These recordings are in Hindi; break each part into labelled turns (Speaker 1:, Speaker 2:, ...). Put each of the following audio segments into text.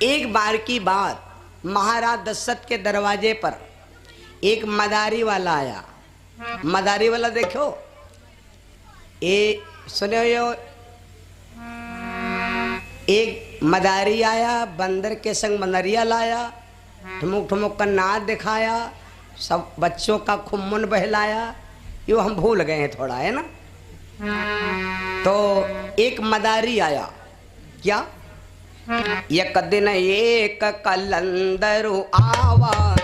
Speaker 1: एक बार की बात, महाराज दशरथ के दरवाजे पर एक मदारी वाला आया। मदारी वाला देखो, सुने हो, एक मदारी आया, बंदर के संग मनरिया लाया, ठुमुक ठुमुक का नाच दिखाया, सब बच्चों का खुम्मन बहलाया। यो हम भूल गए हैं थोड़ा, है ना। तो एक मदारी आया, क्या एक दिन एक कलंदर आवा,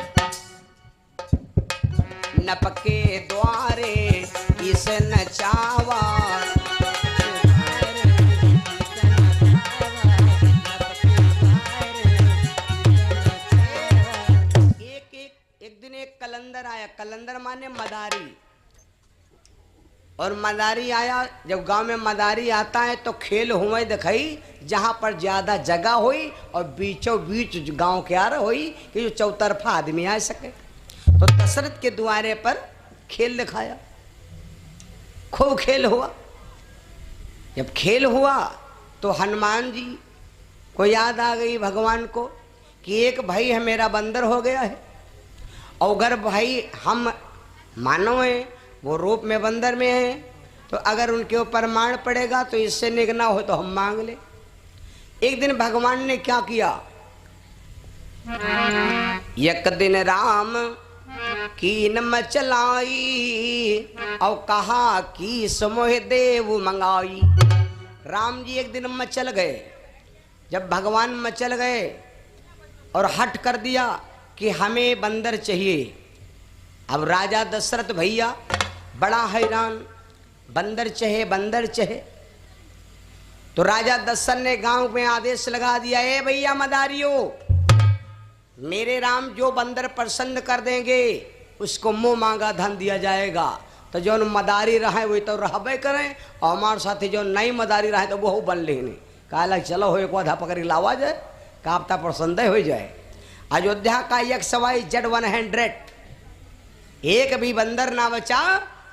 Speaker 1: नपके द्वारे इस नचावा। एक दिन एक कलंदर आया, कलंदर माने मदारी। और मदारी आया, जब गांव में मदारी आता है तो खेल हुए दिखाई, जहां पर ज्यादा जगह हुई और बीचों बीच गांव के आ रहा हुई कि जो चौतरफा आदमी आ सके। तो दशरथ के द्वारे पर खेल दिखाया, खूब खेल हुआ। जब खेल हुआ तो हनुमान जी को याद आ गई भगवान को कि एक भाई है मेरा बंदर हो गया है, और अगर भाई हम मानव हैं, वो रूप में बंदर में है, तो अगर उनके ऊपर मार पड़ेगा तो इससे निगना हो तो हम मांग ले। एक दिन भगवान ने क्या किया, एक दिन राम कीन मचलाई और कहा कि समोह देव मंगाई। राम जी एक दिन मचल गए। जब भगवान मचल गए और हट कर दिया कि हमें बंदर चाहिए, अब राजा दशरथ भैया बड़ा हैरान, बंदर चहे बंदर चहे। तो राजा दशरथ ने गांव में आदेश लगा दिया, ए भैया मदारियों, मेरे राम जो बंदर पसंद कर देंगे उसको मुंह मांगा धन दिया जाएगा। तो जो मदारी रहे वही तो रहबे करें, और हमारे साथी जो नई मदारी रहे तो वो बन लेने। कहा चलो हो एक आधा पकड़ लावा जाए, कापता पसंद हो जाए। अयोध्या का एक सवाई जड 100, एक भी बंदर ना बचा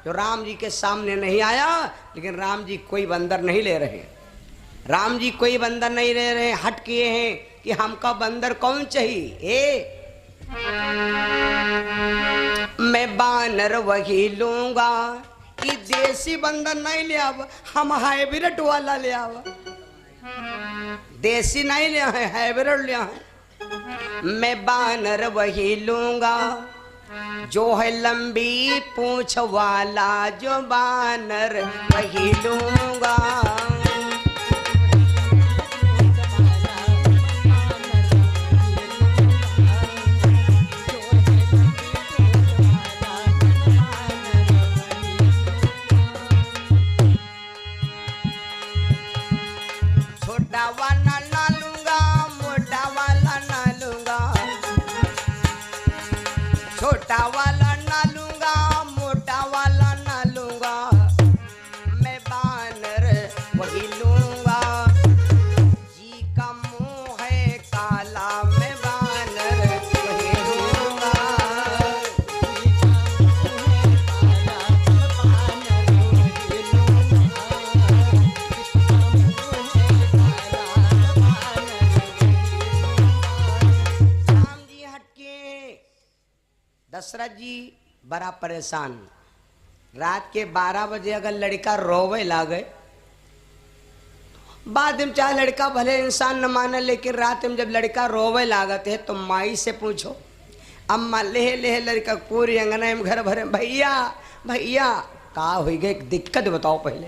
Speaker 1: जो राम जी के सामने नहीं आया। लेकिन राम जी कोई बंदर नहीं ले रहे, राम जी कोई बंदर नहीं ले रहे, हट किए हैं कि हमका बंदर कौन चाहिए। मैं बानर वही लूंगा, कि देसी बंदर नहीं ले आव, हम हाइब्रिड वाला ले आव। देसी नहीं ले आए, हाइब्रिड ले आए। मैं बानर वही लूंगा जो है लंबी पूंछ वाला, जो बानर वही लूंगा। छोटा वाला ना लूंगा, मोटा वाला ना लूंगा, छोटा वाला ना लूंगा, मोटा वाला ना लूंगा, मैं बानर वही लूंगा। जी का मुंह है काला, मैं बानर वही लूंगा। दशरथ जी बड़ा परेशान। रात के 12 बजे अगर लड़का रोवे लागे, बाद में चाहे लड़का भले इंसान न माने, लेकिन रात में जब लड़का रोवे लागत है तो माई से पूछो। अम्मा लेह लेह लड़का पूरी अंगना में घर भरे, भैया भैया का हो गए, दिक्कत बताओ पहले।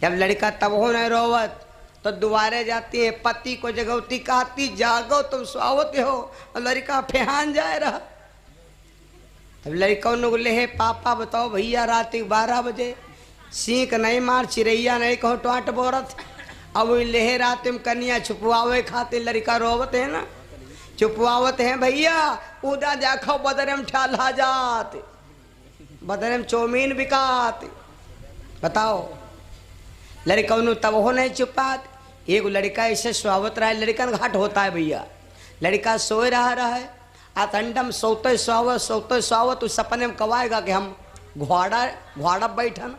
Speaker 1: जब लड़का तब हो नहीं रोवत तो दुआरे जाती है, पति को जगवती कहती, जागो तुम स्वावत हो, और लड़का फेहान जाए रहा। तब लड़कों ने बोले, हे पापा बताओ भैया, रात 12 बजे सीख नहीं मार, चिड़ैया नहीं कहो टाट बोरत। अब लेहे रात में कन्या छुपवावे खातिर लड़का रोवत है ना, छुपवावत है भैया, उदा देखो बदरे में ठाला जाते, बदरे में चौमीन बिकाते। बताओ लड़कों ने तब हो नहीं छुपात। एक लड़का ऐसे स्वावत रहा है, लड़का घाट होता है भैया, लड़का सोए रहा है, आतंडम सोते स्वावत उस सपने में कवाएगा कि हम घोड़ा बैठन।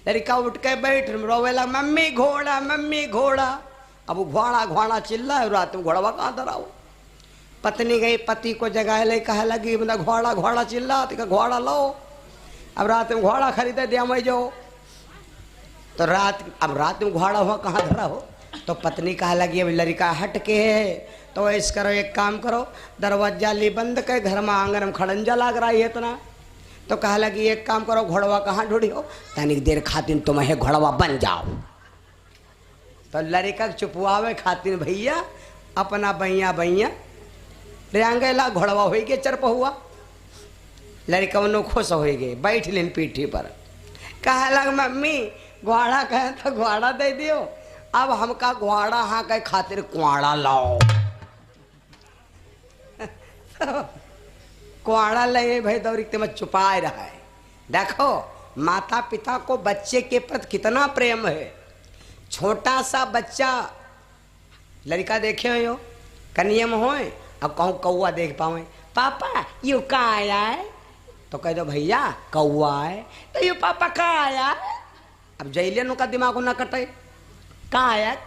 Speaker 1: लड़का उठ के बैठ रोवेला, मम्मी घोड़ा मम्मी घोड़ा। अब वो घोड़ा घोड़ा चिल्ला है, रात में घोड़वा कहाँ धराओ। पत्नी गई पति को जगाए ले, कहा लगी मतलब घोड़ा घोड़ा चिल्ला, तो घोड़ा लो। अब रात में घोड़ा खरीदे दिया मैं जो, तो रात में घोड़ा हुआ कहाँ धरा हो। तो पत्नी कहा लगी अब लड़का हट के है, तो ऐसा करो एक काम करो, दरवाजा ली बंद कर, घर में आंगन में खड़ंजा लाग रहा है इतना। तो कहा लगी एक काम करो, घोड़वा कहाँ ढूंढी हो, तनिक देर खातिन तुम है घोड़वा बन जाओ। तो लड़का चुपवावे खातिन भैया अपना भैया भैया रेंगेला घोड़वा हो गए चरप हुआ। लड़का उन्हों खुश हो गए, बैठ लेन पीठी पर। कहा लग मम्मी घोड़ा कहे तो घोड़ा दे दियो, अब हमका घोड़ा हाँ कहे खातिर कुआड़ा लाओ। कुआड़ा लगे भाई दौरी ते में छुपाए रहा है। देखो माता पिता को बच्चे के प्रति कितना प्रेम है। छोटा सा बच्चा लड़का देखे हो कन्या में होए, अब कहूँ कौआ देख पाओ, पापा यू कहाँ आया है, तो कह दो भैया कौआ है, तो यू पापा कहाँ आया है। अब जैलियन का दिमाग न कटे, कहाँ आया है।